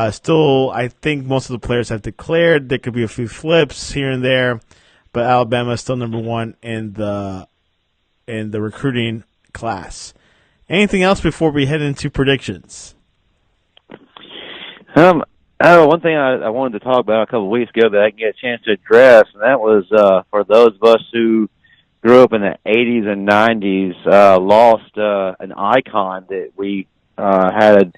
Still, I think most of the players have declared. There could be a few flips here and there, but Alabama is still number one in the recruiting class. Anything else before we head into predictions? One thing I wanted to talk about a couple of weeks ago that I didn't get a chance to address, and that was for those of us who grew up in the 80s and 90s, lost an icon that we had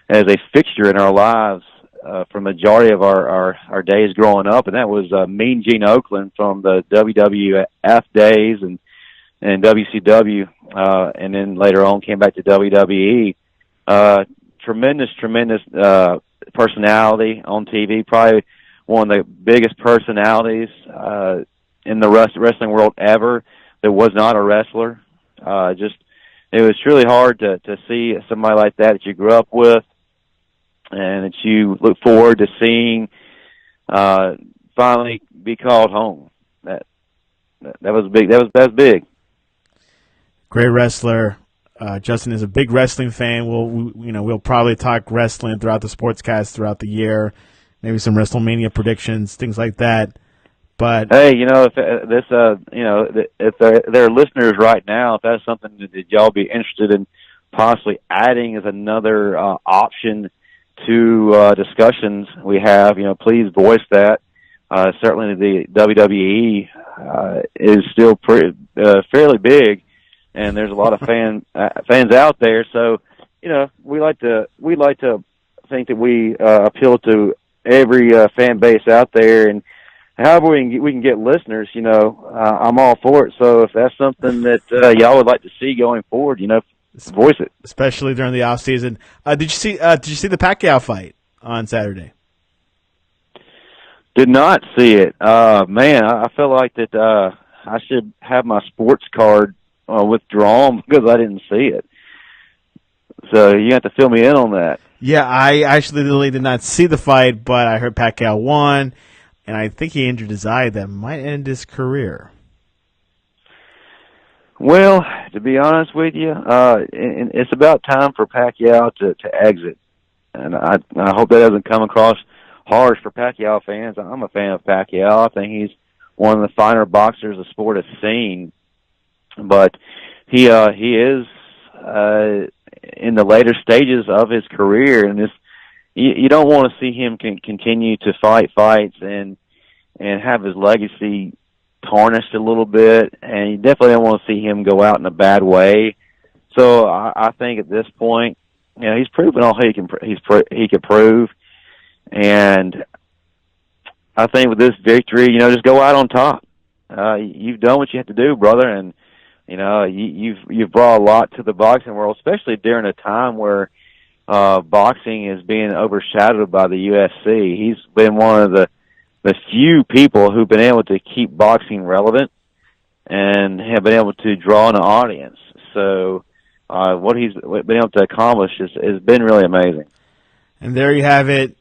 as a fixture in our lives for the majority of our days growing up, and that was Mean Gene Oakland from the WWF days and WCW, and then later on came back to WWE. Tremendous personality on TV, probably one of the biggest personalities in the wrestling world ever that was not a wrestler. It was truly hard to see somebody like that you grew up with and that you look forward to seeing finally be called home. That was big. That was big. Great wrestler. Justin is a big wrestling fan. We'll probably talk wrestling throughout the sportscast throughout the year. Maybe some WrestleMania predictions, things like that. But hey, if there are listeners right now, if that's something that y'all be interested in possibly adding as another option to discussions we have, please voice that. Certainly, the WWE is still fairly big. And there's a lot of fans out there, so we like to think that we appeal to every fan base out there, and however we can get listeners, I'm all for it. So if that's something that y'all would like to see going forward, voice it. Especially during the off season. Did you see the Pacquiao fight on Saturday? Did not see it. Man, I feel like that I should have my sports card withdrawn because I didn't see it. So you have to fill me in on that. Yeah, I actually literally did not see the fight, but I heard Pacquiao won, and I think he injured his eye that might end his career. Well, to be honest with you, it's about time for Pacquiao to exit. And I hope that doesn't come across harsh for Pacquiao fans. I'm a fan of Pacquiao. I think he's one of the finer boxers the sport has seen. But he is in the later stages of his career, and you don't want to see him continue to fight fights and have his legacy tarnished a little bit, and you definitely don't want to see him go out in a bad way. So I think at this point, he's proven all he can prove, and I think with this victory, just go out on top. You've done what you have to do, brother, and you've brought a lot to the boxing world, especially during a time where boxing is being overshadowed by the UFC. He's been one of the few people who've been able to keep boxing relevant and have been able to draw an audience. So what he's been able to accomplish has been really amazing. And there you have it.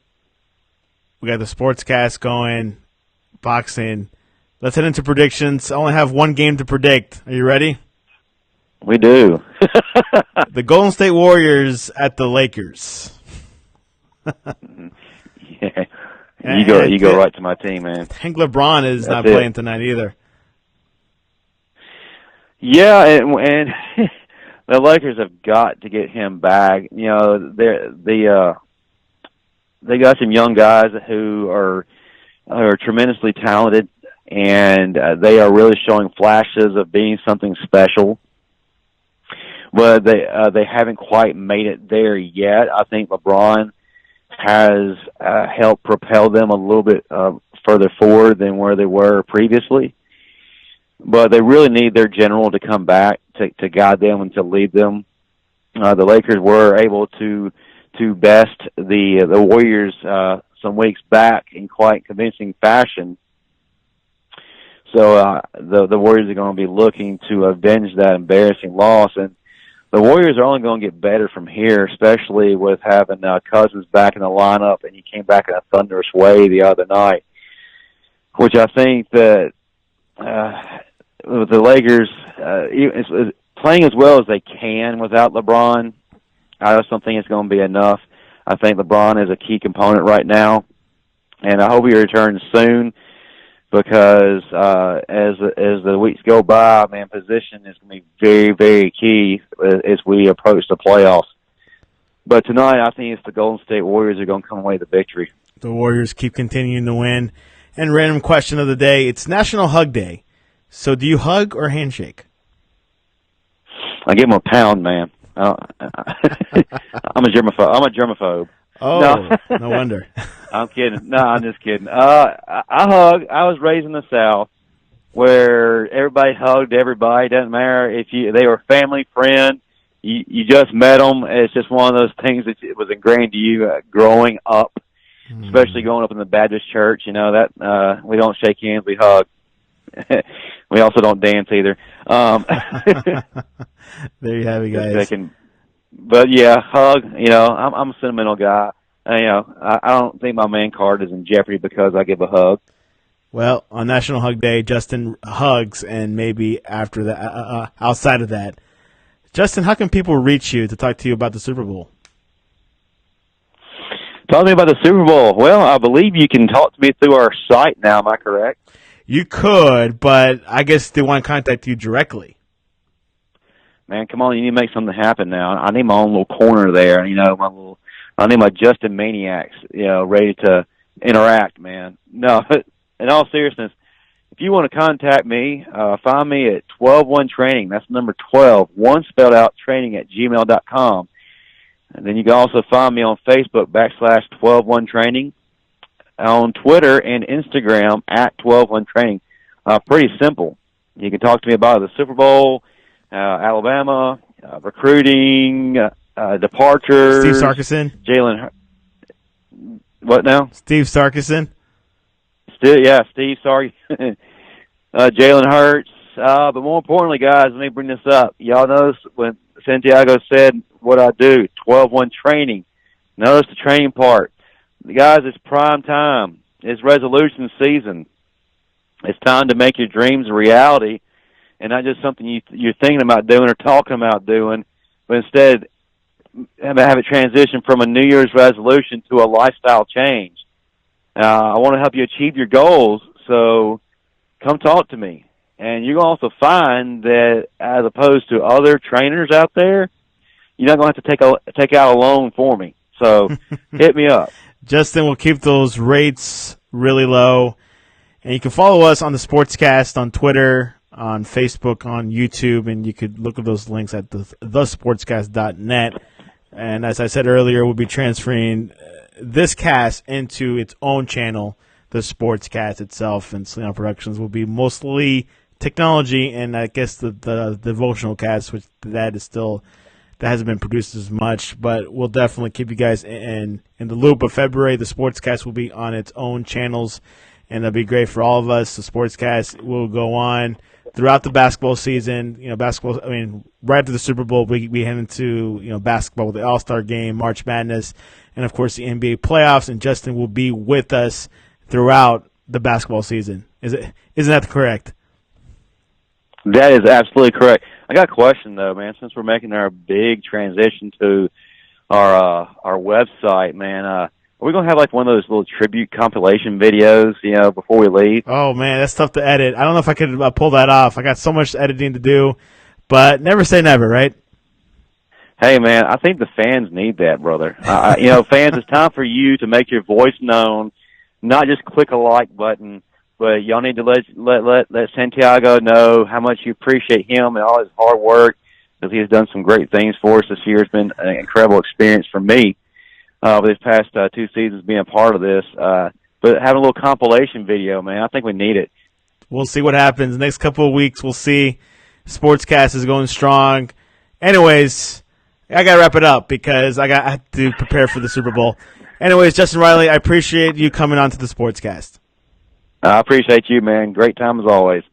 We got the sportscast going, boxing. Let's head into predictions. I only have one game to predict. Are you ready? We do. The Golden State Warriors at the Lakers. Yeah. You go right to my team, man. I think LeBron is not playing tonight either. Yeah, and the Lakers have got to get him back. They got some young guys who are tremendously talented, and they are really showing flashes of being something special. But they haven't quite made it there yet. I think LeBron has helped propel them a little bit further forward than where they were previously. But they really need their general to come back to guide them and to lead them. The Lakers were able to best the Warriors some weeks back in quite convincing fashion. So the Warriors are going to be looking to avenge that embarrassing loss. And the Warriors are only going to get better from here, especially with having Cousins back in the lineup, and he came back in a thunderous way the other night, which I think that with the Lakers playing as well as they can without LeBron, I just don't think it's going to be enough. I think LeBron is a key component right now, and I hope he returns soon because as the weeks go by, man, position is going to be very, very key as we approach the playoffs. But tonight, I think it's the Golden State Warriors are going to come away with the victory. The Warriors keep continuing to win. And random question of the day, it's National Hug Day. So do you hug or handshake? I give him a pound, man. I'm a germaphobe. Oh, no wonder. I'm kidding. No, I'm just kidding. I hug. I was raised in the South where everybody hugged everybody. Doesn't matter if they were family, friend. You just met them. It's just one of those things that was ingrained to you growing up, especially growing up in the Baptist church. You know that we don't shake hands, we hug. We also don't dance either. There you have it, guys. But yeah, hug. You know, I'm a sentimental guy. You know, I don't think my man card is in jeopardy because I give a hug. Well, on National Hug Day, Justin hugs, and maybe after that, outside of that, Justin, how can people reach you to talk to you about the Super Bowl? Talk to me about the Super Bowl. Well, I believe you can talk to me through our site now. Am I correct? You could, but I guess they want to contact you directly. Man, come on, you need to make something happen now. I need my own little corner there, you know, I need my Justin Maniacs, you know, ready to interact, man. No, in all seriousness, if you want to contact me, find me at 121training. That's number 12, one spelled out, training at gmail.com. And then you can also find me on Facebook, /121training, on Twitter and Instagram at 121training. Pretty simple. You can talk to me about the Super Bowl, Alabama, recruiting, departures. Steve Sarkison. Jalen. What now? Steve Sarkison. Steve Sarkison. Jalen Hurts. But more importantly, guys, let me bring this up. Y'all notice when Santiago said what I do, 121training. Notice the training part. Guys, it's prime time. It's resolution season. It's time to make your dreams a reality and not just something you're thinking about doing or talking about doing, but instead have it transition from a New Year's resolution to a lifestyle change. I want to help you achieve your goals, so come talk to me. And you're going to also find that as opposed to other trainers out there, you're not going to have to take out a loan for me. So hit me up. Justin will keep those rates really low. And you can follow us on the Sportscast on Twitter, on Facebook, on YouTube, and you could look at those links at thesportscast.net. And as I said earlier, we'll be transferring this cast into its own channel, the Sportscast itself, and Sleon Productions will be mostly technology, and I guess the devotional cast, which that hasn't been produced as much, but we'll definitely keep you guys in the loop of February. The Sportscast will be on its own channels, and that'll be great for all of us. The Sportscast will go on throughout the basketball season. You know, right after the Super Bowl, we head into, you know, basketball with the All-Star Game, March Madness, and of course the NBA playoffs, and Justin will be with us throughout the basketball season. Isn't that correct? That is absolutely correct. I got a question though, man. Since we're making our big transition to our website, man, are we gonna have like one of those little tribute compilation videos, you know, before we leave? Oh man, that's tough to edit. I don't know if I could pull that off. I got so much editing to do, but never say never, right? Hey man, I think the fans need that, brother. You know, fans, it's time for you to make your voice known, not just click a like button. But y'all need to let Santiago know how much you appreciate him and all his hard work, because he has done some great things for us this year. It's been an incredible experience for me over these past 2 seasons being a part of this. But having a little compilation video, man, I think we need it. We'll see what happens. The next couple of weeks, we'll see. Sportscast is going strong. Anyways, I got to wrap it up because I have to prepare for the Super Bowl. Anyways, Justin Riley, I appreciate you coming on to the Sportscast. I appreciate you, man. Great time as always.